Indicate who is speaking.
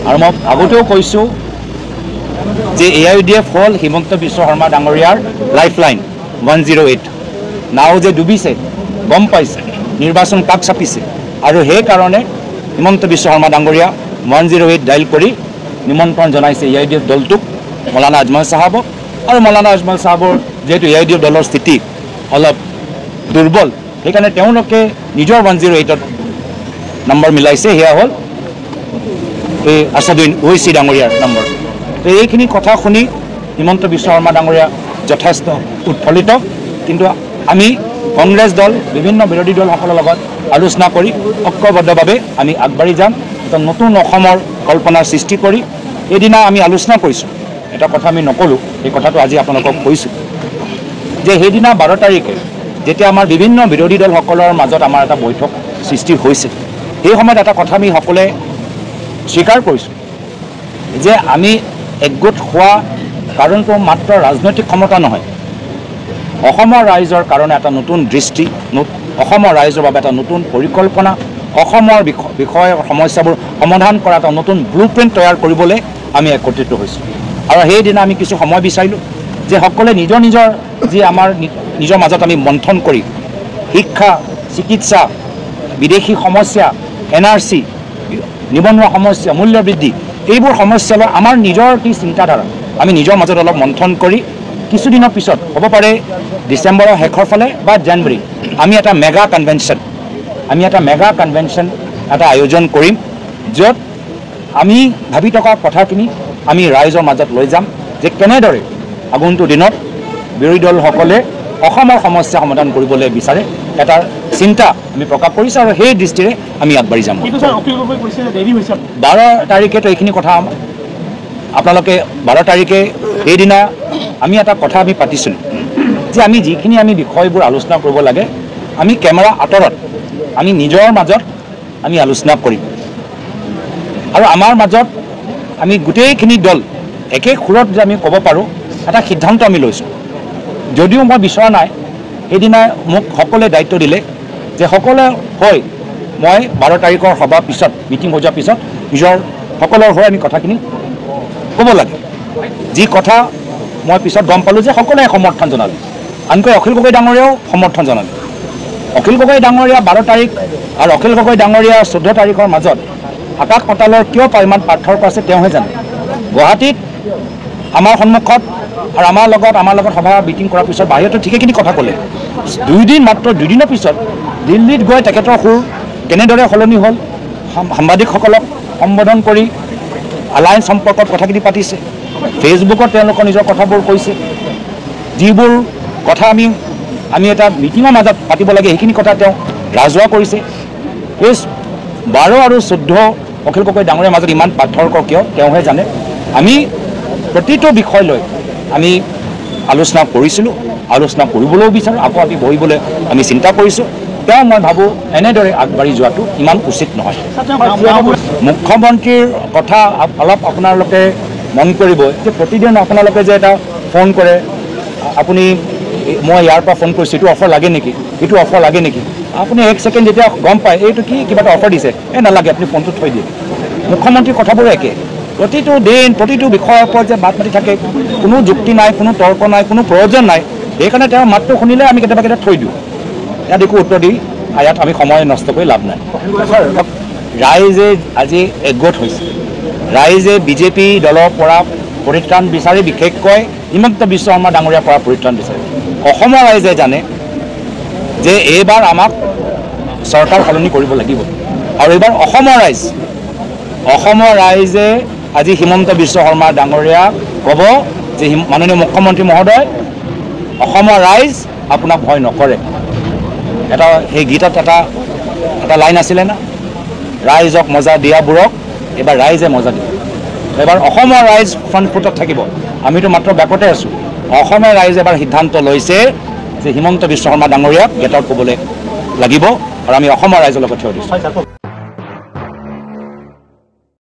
Speaker 1: আৰু মই আগতেও কৈছোঁ যে AIUDF হ'ল হিমন্ত বিশ্ব শৰ্মা ডাঙৰীয়াৰ লাইফলাইন 108 নাও যে ডুবিছে গম পাইছে নিৰ্বাচন কাষ চাপিছে আৰু সেইকাৰণে হিমন্ত বিশ্ব শৰ্মা ডাঙৰীয়া 108 ডাইল কৰি নিমন্ত্ৰণ জনাইছে AIUDF দলটোক মৌলানা আজমল চাহাবক আৰু মৌলানা আজমল চাহাবৰ যেহেতু AIUDF দলৰ স্থিতি অলপ দুৰ্বল সেইকাৰণে তেওঁলোকে নিজৰ 108ত নম্বৰ মিলাইছে সেয়া হ'ল এই আসাদুদ্দিন ওৱেইচি ডাঙৰীয়াৰ নম্বৰ তো এইখিনি কথা শুনি হিমন্ত বিশ্ব শৰ্মা ডাঙৰীয়া যথেষ্ট উৎফুল্লিত কিন্তু আমি কংগ্ৰেছ দল বিভিন্ন বিৰোধী দলসকলৰ লগত আলোচনা কৰি ঐক্যবদ্ধভাৱে আমি আগবাঢ়ি যাম এটা নতুন অসমৰ কল্পনাৰ সৃষ্টি কৰি এদিনা আমি আলোচনা কৰিছোঁ এটা কথা আমি নকলোঁ এই কথাটো আজি আপোনালোকক কৈছোঁ যে সেইদিনা 12 তাৰিখে যেতিয়া আমাৰ বিভিন্ন বিৰোধী দলসকলৰ মাজত আমাৰ এটা বৈঠক সৃষ্টি হৈছিল সেই সময়ত এটা কথা আমি সকলোৱে স্বীকাৰ কৰিছোঁ যে আমি একগোট হোৱা কাৰণটো মাত্ৰ ৰাজনৈতিক ক্ষমতা নহয় অসমৰ ৰাইজৰ কাৰণে এটা নতুন দৃষ্টি অসমৰ ৰাইজৰ বাবে এটা নতুন পৰিকল্পনা অসমৰ বিষয় সমস্যাবোৰ সমাধান কৰা এটা নতুন ব্লুপ্ৰিণ্ট তৈয়াৰ কৰিবলৈ আমি একত্ৰিত হৈছোঁ আৰু সেইদিনা আমি কিছু সময় বিচাৰিলোঁ যে সকলোৱে নিজৰ নিজৰ যি আমাৰ নিজৰ মাজত আমি মন্থন কৰি শিক্ষা চিকিৎসা বিদেশী সমস্যা NRC নিবনুৱা সমস্যা মূল্য বৃদ্ধি এইবোৰ সমস্যালৈ আমাৰ নিজৰ কি চিন্তাধাৰা আমি নিজৰ মাজত অলপ মন্থন কৰি কিছুদিনৰ পিছত হ'ব পাৰে ডিচেম্বৰৰ শেষৰ ফালে বা জানুৱাৰী আমি এটা মেগা কনভেনশ্যন এটা আয়োজন কৰিম য'ত আমি ভাবি থকা কথাখিনি আমি ৰাইজৰ মাজত লৈ যাম যে কেনেদৰে আগন্তুক দিনত বিৰোধী দলসকলে অসমৰ সমস্যা সমাধান কৰিবলৈ বিচাৰে এটা চিন্তা আমি প্ৰকাশ কৰিছোঁ আৰু সেই দৃষ্টিৰে আমি আগবাঢ়ি যাম 12 তাৰিখেতো এইখিনি কথা আপোনালোকে 12 তাৰিখে সেইদিনা আমি এটা কথা আমি পাতিছিলোঁ যে আমি যিখিনি আমি বিষয়বোৰ আলোচনা কৰিব লাগে আমি কেমেৰা আঁতৰত আমি নিজৰ মাজত আমি আলোচনা কৰিম আৰু আমাৰ মাজত আমি গোটেইখিনি দল একে সুৰত যে আমি ক'ব পাৰোঁ এটা সিদ্ধান্ত আমি লৈছোঁ যদিও মই বিচৰা নাই সেইদিনা মোক সকলোৱে দায়িত্ব দিলে যে সকলোৱে হৈ মই 12 তাৰিখৰ সভা পিছত মিটিং হৈ যোৱাৰ পিছত নিজৰ সকলৰ হৈ আমি কথাখিনি ক'ব লাগে যি কথা মই পিছত গম পালোঁ যে সকলোৱে সমৰ্থন জনালে আনকৈ অখিল গগৈ ডাঙৰীয়াও সমৰ্থন জনালে অখিল গগৈ ডাঙৰীয়া 12 তাৰিখ আৰু অখিল গগৈ ডাঙৰীয়া 14 তাৰিখৰ মাজত আকাশ পাতালৰ কিয় ইমান পাৰ্থক্য আছে তেওঁহে জানে গুৱাহাটীত আমাৰ সন্মুখত আৰু আমাৰ লগত সভা মিটিং কৰাৰ পিছত বাহিৰতো ঠিকেখিনি কথা ক'লে মাত্ৰ দুদিনৰ পিছত দিল্লীত গৈ তেখেতৰ সুৰ কেনেদৰে সলনি হ'ল সাংবাদিকসকলক সম্বোধন কৰি এলায়েন্স সম্পৰ্কত কথাখিনি পাতিছে ফেচবুকত তেওঁলোকৰ নিজৰ কথাবোৰ কৈছে যিবোৰ কথা আমি এটা মিটিঙৰ মাজত পাতিব লাগে সেইখিনি কথা তেওঁ ৰাজহুৱা কৰিছে এই 12 আৰু 14 অখিল গগৈ ডাঙৰীয়াৰ মাজত ইমান পাৰ্থক্য কিয় তেওঁহে জানে আমি প্ৰতিটো বিষয় লৈ আমি আলোচনা কৰিছিলোঁ আলোচনা কৰিবলৈও বিচাৰোঁ আকৌ আমি বহিবলৈ আমি চিন্তা কৰিছোঁ তেওঁ মই ভাবোঁ এনেদৰে আগবাঢ়ি যোৱাটো ইমান উচিত নহয় মুখ্যমন্ত্ৰীৰ কথা অলপ আপোনালোকে মন কৰিব যে প্ৰতিদিন আপোনালোকে যে এটা ফোন কৰে আপুনি মই ইয়াৰ পৰা ফোন কৰিছোঁ এইটো অফাৰ লাগে নেকি এইটো অফাৰ লাগে নেকি আপুনি 1 ছেকেণ্ড যেতিয়া গম পায় এইটো কি কিবা এটা অফাৰ দিছে নালাগে আপুনি ফোনটো থৈ দিয়ে মুখ্যমন্ত্ৰীৰ কথাবোৰ একে প্ৰতিটো দিন প্ৰতিটো বিষয়ৰ ওপৰত যে বাদ মাতি থাকে কোনো যুক্তি নাই কোনো তৰ্ক নাই কোনো প্ৰয়োজন নাই সেইকাৰণে তেওঁৰ মাতটো শুনিলে আমি কেতিয়াবা থৈ দিওঁ ইয়াত একো উত্তৰ দি ইয়াত আমি সময় নষ্ট কৰি লাভ নাই ৰাইজে আজি একগোট হৈছে ৰাইজে বিজেপি দলৰ পৰা পৰিত্ৰাণ বিচাৰি বিশেষকৈ হিমন্ত বিশ্ব শৰ্মা ডাঙৰীয়াৰ পৰা পৰিত্ৰাণ বিচাৰে অসমৰ ৰাইজে জানে যে এইবাৰ আমাক চৰকাৰ সলনি কৰিব লাগিব আৰু এইবাৰ অসমৰ ৰাইজে আজি হিমন্ত বিশ্ব শৰ্মা ডাঙৰীয়াক ক'ব যে মাননীয় মুখ্যমন্ত্ৰী মহোদয় অসমৰ ৰাইজ আপোনাক ভয় নকৰে এটা সেই গীতত এটা লাইন আছিলে না ৰাইজক মজা দিয়াবোৰক এইবাৰ ৰাইজে মজা দিব এবাৰ অসমৰ ৰাইজ ফ্ৰণ্ট ফুটত থাকিব আমিতো মাত্ৰ বেকতে আছোঁ অসমৰ ৰাইজে এবাৰ সিদ্ধান্ত লৈছে যে হিমন্ত বিশ্ব শৰ্মা ডাঙৰীয়াক গেটত ক'বলৈ লাগিব আৰু আমি অসমৰ ৰাইজৰ লগত থিয় দিছোঁ